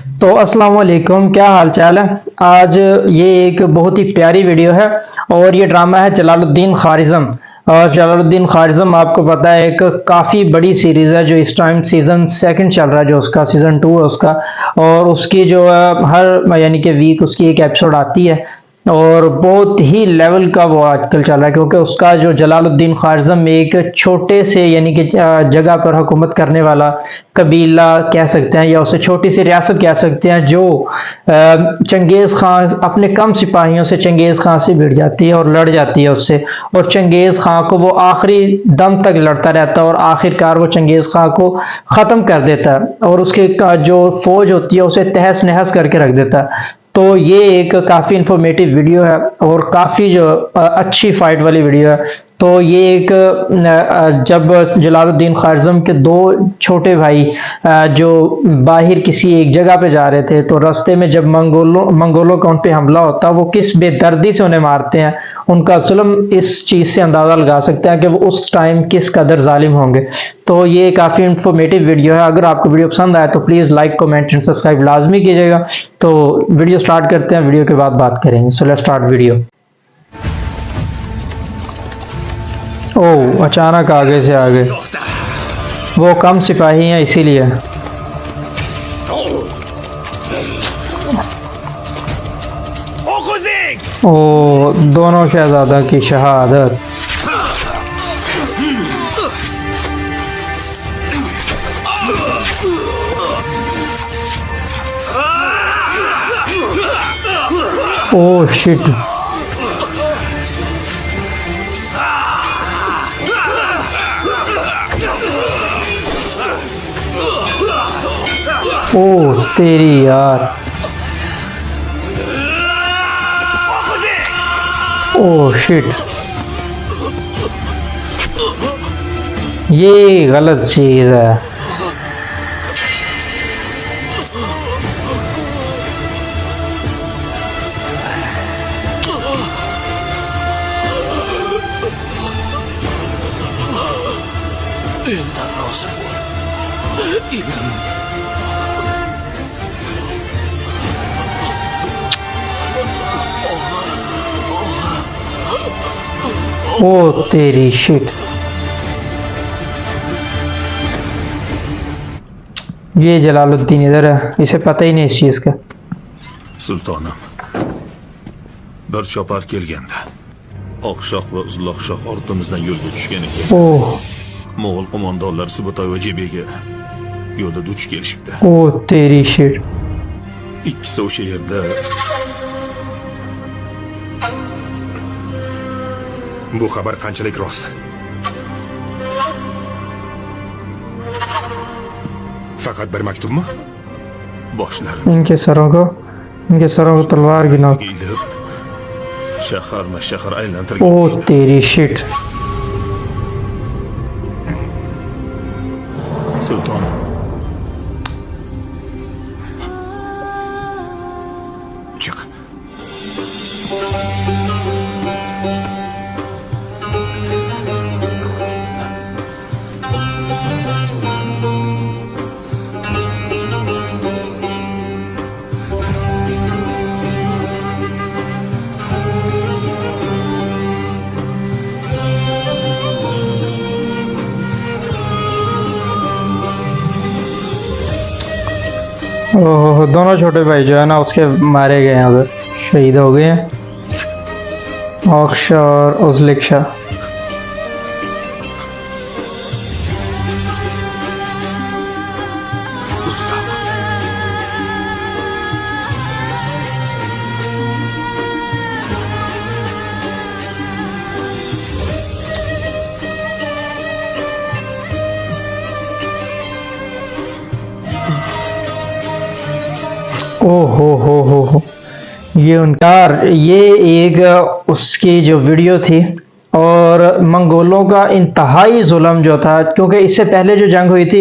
तो अस्सलाम वालेकुम, क्या हाल चाल है। आज ये एक बहुत ही प्यारी वीडियो है और ये ड्रामा है जलालुद्दीन खारिज़म। और जलालुद्दीन खारिज़म आपको पता है एक काफ़ी बड़ी सीरीज़ है जो इस टाइम सीज़न सेकंड चल रहा है, जो उसका सीज़न 2 है उसका। और उसकी जो हर यानी कि वीक उसकी एक एपिसोड आती है और बहुत ही लेवल का वो आजकल चल रहा है, क्योंकि उसका जो जलालुद्दीन खारिज़म एक छोटे से यानी कि जगह पर हुकूमत करने वाला कबीला कह सकते हैं या उसे छोटी सी रियासत कह सकते हैं, जो चंगेज़ खान अपने कम सिपाहियों से चंगेज़ खान से भिड़ जाती है और लड़ जाती है उससे। और चंगेज़ खान को वो आखिरी दम तक लड़ता रहता है और आखिरकार वो चंगेज़ खान को ख़त्म कर देता है और उसके जो फौज होती है उसे तहस नहस करके रख देता है। तो ये एक काफ़ी इंफॉर्मेटिव वीडियो है और काफ़ी जो अच्छी फाइट वाली वीडियो है। तो ये एक जब जलालुद्दीन खारिज़म के दो छोटे भाई जो बाहर किसी एक जगह पे जा रहे थे, तो रास्ते में जब मंगोलों का उन पे हमला होता है, वो किस बेदर्दी से उन्हें मारते हैं, उनका जुल्म इस चीज़ से अंदाज़ा लगा सकते हैं कि वो उस टाइम किस कदर जालिम होंगे। तो ये काफ़ी इंफॉर्मेटिव वीडियो है। अगर आपको वीडियो पसंद आए तो please like comment and subscribe लाजमी कीजिएगा। तो वीडियो स्टार्ट करते हैं, वीडियो के बाद बात करेंगे। So let's start video. Oh, अचानक आगे से आ गए। वो कम सिपाही हैं इसीलिए। ओ, दोनों शहजादा की शहादत। Oh shit. ओह तेरी यार। ओह शिट, ये गलत चीज है। ओ तेरी शिट। ये जलालुद्दीन इधर है, इसे पता ही नहीं इस चीज का। Sultanım, bir chopar kelganda Oqshoq va Uzloqshoq ortimizdan yo'lga tushgan ekan. ओह Mo'g'ul qo'mondonlar Subutoy va Jebega yo'lda duch kelishibdi. ओ तेरी shit. Ikkisi o'sha yerda. Bu xabar qanchalik rost? Faqat bir maktubmi? Boshlarini इनके सरों को तलवार गिना। ilib, shahar aylantirgan. ओ तेरी shit. Sulton, chiq. ओह, दोनों छोटे भाई जो है ना उसके मारे गए हैं, उधर शहीद हो गए हैं, ऑक्शा और उज़लिक शाह। ओह हो, ये उनका ये एक उसकी जो वीडियो थी और मंगोलों का इंतहाई जुल्म जो था, क्योंकि इससे पहले जो जंग हुई थी